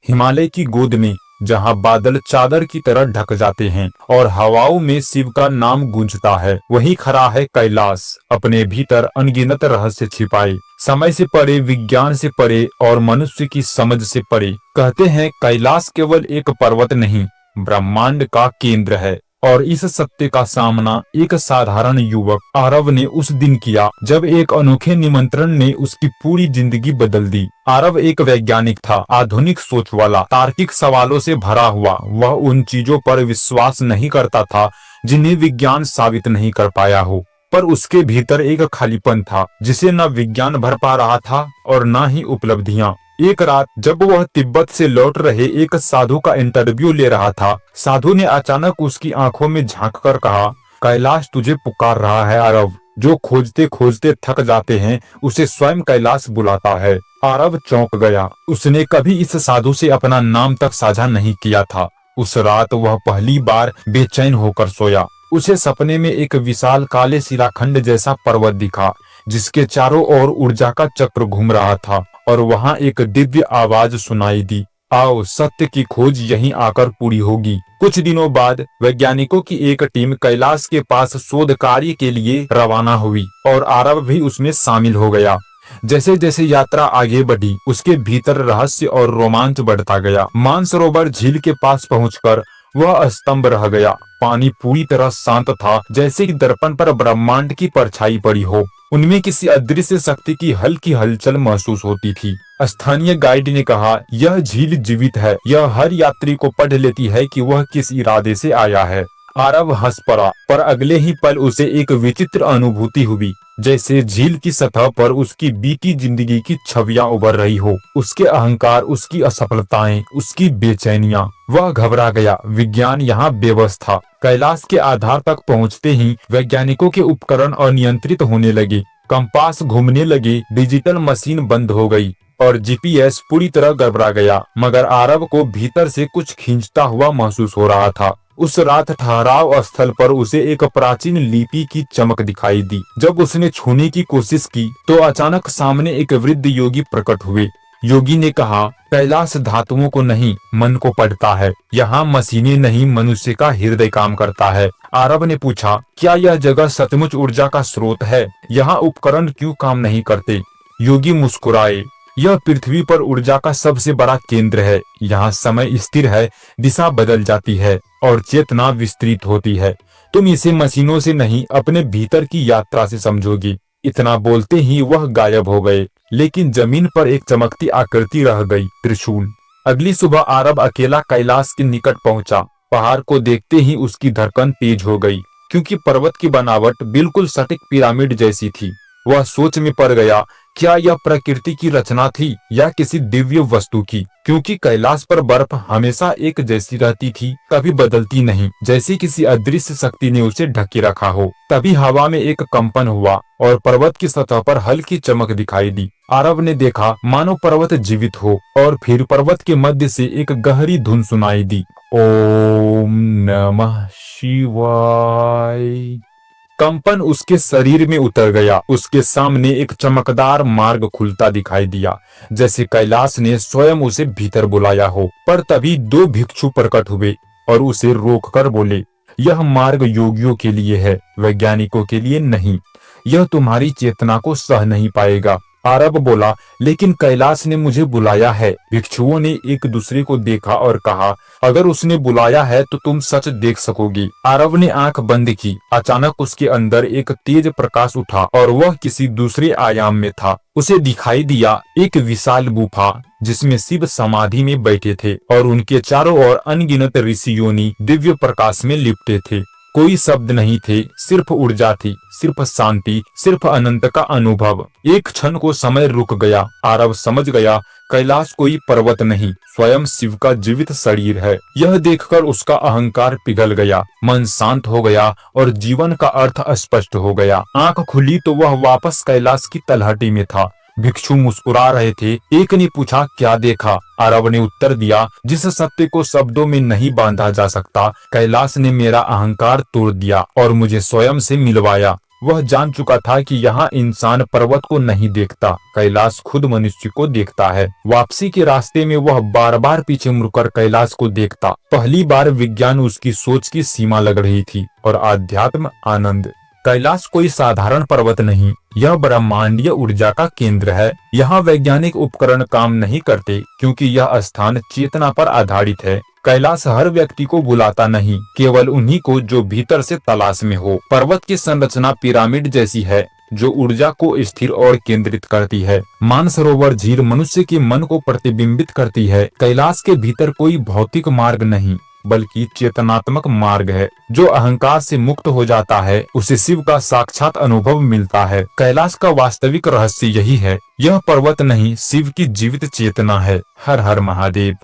हिमालय की गोद में, जहाँ बादल चादर की तरह ढक जाते हैं और हवाओं में शिव का नाम गूंजता है, वहीं खड़ा है कैलाश, अपने भीतर अनगिनत रहस्य छिपाए, समय से परे, विज्ञान से परे और मनुष्य की समझ से परे। कहते हैं कैलाश केवल एक पर्वत नहीं, ब्रह्मांड का केंद्र है। और इस सत्य का सामना एक साधारण युवक आरव ने उस दिन किया जब एक अनोखे निमंत्रण ने उसकी पूरी जिंदगी बदल दी। आरव एक वैज्ञानिक था, आधुनिक सोच वाला, तार्किक सवालों से भरा हुआ। वह उन चीजों पर विश्वास नहीं करता था जिन्हें विज्ञान साबित नहीं कर पाया हो, पर उसके भीतर एक खालीपन था जिसे न विज्ञान भर पा रहा था और न ही उपलब्धियां। एक रात जब वह तिब्बत से लौट रहे एक साधु का इंटरव्यू ले रहा था, साधु ने अचानक उसकी आंखों में झांक कर कहा, कैलाश तुझे पुकार रहा है आरव। जो खोजते खोजते थक जाते हैं उसे स्वयं कैलाश बुलाता है। आरव चौंक गया। उसने कभी इस साधु से अपना नाम तक साझा नहीं किया था। उस रात वह पहली बार बेचैन होकर सोया। उसे सपने में एक विशाल काले शिलाखंड जैसा पर्वत दिखा जिसके चारों ओर ऊर्जा का चक्र घूम रहा था, और वहां एक दिव्य आवाज सुनाई दी, आओ सत्य की खोज यहीं आकर पूरी होगी। कुछ दिनों बाद वैज्ञानिकों की एक टीम कैलाश के पास शोध कार्य के लिए रवाना हुई और आरव भी उसमें शामिल हो गया। जैसे जैसे यात्रा आगे बढ़ी, उसके भीतर रहस्य और रोमांच बढ़ता गया। मानसरोवर झील के पास पहुंचकर वह स्तंभ रह गया। पानी पूरी तरह शांत था, जैसे कि दर्पण पर ब्रह्मांड की परछाई पड़ी हो। उनमें किसी अदृश्य शक्ति की हल्की हलचल महसूस होती थी। स्थानीय गाइड ने कहा, यह झील जीवित है, यह हर यात्री को पढ़ लेती है कि वह किस इरादे से आया है। आरव हंस पड़ा, पर अगले ही पल उसे एक विचित्र अनुभूति हुई, जैसे झील की सतह पर उसकी बीती जिंदगी की छवियां उभर रही हो। उसके अहंकार, उसकी असफलताएं, उसकी बेचैनियां। वह घबरा गया। विज्ञान यहाँ बेबस था। कैलाश के आधार तक पहुँचते ही वैज्ञानिकों के उपकरण अनियंत्रित होने लगे, कंपास घूमने लगे, डिजिटल मशीन बंद हो गई और जीपीएस पूरी तरह गड़बड़ा गया। मगर आरव को भीतर से कुछ खींचता हुआ महसूस हो रहा था। उस रात ठहराव स्थल पर उसे एक प्राचीन लिपि की चमक दिखाई दी। जब उसने छूने की कोशिश की तो अचानक सामने एक वृद्ध योगी प्रकट हुए। योगी ने कहा, कैलाश धातुओं को नहीं, मन को पढ़ता है। यहाँ मशीनें नहीं, मनुष्य का हृदय काम करता है। आरव ने पूछा, क्या यह जगह सचमुच ऊर्जा का स्रोत है? यहाँ उपकरण क्यों काम नहीं करते? योगी मुस्कुराए, यह पृथ्वी पर ऊर्जा का सबसे बड़ा केंद्र है। यहाँ समय स्थिर है, दिशा बदल जाती है और चेतना विस्तृत होती है। तुम इसे मशीनों से नहीं, अपने भीतर की यात्रा से समझोगी। इतना बोलते ही वह गायब हो गए, लेकिन जमीन पर एक चमकती आकृति रह गई, त्रिशूल। अगली सुबह आरव अकेला कैलाश के निकट पहुंचा। पहाड़ को देखते ही उसकी धड़कन तेज हो गई, क्योंकि पर्वत की बनावट बिल्कुल सटीक पिरामिड जैसी थी। वह सोच में पड़ गया, क्या यह प्रकृति की रचना थी या किसी दिव्य वस्तु की? क्योंकि कैलाश पर बर्फ हमेशा एक जैसी रहती थी, कभी बदलती नहीं, जैसे किसी अदृश्य शक्ति ने उसे ढके रखा हो। तभी हवा में एक कंपन हुआ और पर्वत की सतह पर हल्की चमक दिखाई दी। आरव ने देखा मानो पर्वत जीवित हो, और फिर पर्वत के मध्य से एक गहरी धुन सुनाई दी, ओम नमः शिवाय। कंपन उसके शरीर में उतर गया। उसके सामने एक चमकदार मार्ग खुलता दिखाई दिया, जैसे कैलाश ने स्वयं उसे भीतर बुलाया हो। पर तभी दो भिक्षु प्रकट हुए और उसे रोककर बोले, यह मार्ग योगियों के लिए है, वैज्ञानिकों के लिए नहीं। यह तुम्हारी चेतना को सह नहीं पाएगा। आरव बोला, लेकिन कैलाश ने मुझे बुलाया है। भिक्षुओं ने एक दूसरे को देखा और कहा, अगर उसने बुलाया है तो तुम सच देख सकोगी। आरव ने आंख बंद की। अचानक उसके अंदर एक तेज प्रकाश उठा और वह किसी दूसरे आयाम में था। उसे दिखाई दिया एक विशाल गुफा जिसमें शिव समाधि में बैठे थे और उनके चारों ओर अनगिनत ऋषि योनि दिव्य प्रकाश में लिपटे थे। कोई शब्द नहीं थे, सिर्फ ऊर्जा थी, सिर्फ शांति, सिर्फ अनंत का अनुभव। एक क्षण को समय रुक गया। आरव समझ गया, कैलाश कोई पर्वत नहीं, स्वयं शिव का जीवित शरीर है। यह देखकर उसका अहंकार पिघल गया, मन शांत हो गया और जीवन का अर्थ स्पष्ट हो गया। आंख खुली तो वह वापस कैलाश की तलहटी में था। भिक्षु मुस्कुरा रहे थे। एक ने पूछा, क्या देखा? आरव ने उत्तर दिया, जिस सत्य को शब्दों में नहीं बांधा जा सकता, कैलाश ने मेरा अहंकार तोड़ दिया और मुझे स्वयं से मिलवाया। वह जान चुका था कि यहाँ इंसान पर्वत को नहीं देखता, कैलाश खुद मनुष्य को देखता है। वापसी के रास्ते में वह बार बार पीछे मुड़कर कैलाश को देखता। पहली बार विज्ञान उसकी सोच की सीमा लग रही थी और आध्यात्म आनंद। कैलाश कोई साधारण पर्वत नहीं, यह ब्रह्मांडीय ऊर्जा का केंद्र है। यहाँ वैज्ञानिक उपकरण काम नहीं करते क्योंकि यह स्थान चेतना पर आधारित है। कैलाश हर व्यक्ति को बुलाता नहीं, केवल उन्हीं को जो भीतर से तलाश में हो। पर्वत की संरचना पिरामिड जैसी है जो ऊर्जा को स्थिर और केंद्रित करती है। मानसरोवर झील मनुष्य के मन को प्रतिबिंबित करती है। कैलाश के भीतर कोई भौतिक मार्ग नहीं बल्कि चेतनात्मक मार्ग है। जो अहंकार से मुक्त हो जाता है उसे शिव का साक्षात अनुभव मिलता है। कैलाश का वास्तविक रहस्य यही है, यह पर्वत नहीं शिव की जीवित चेतना है। हर हर महादेव।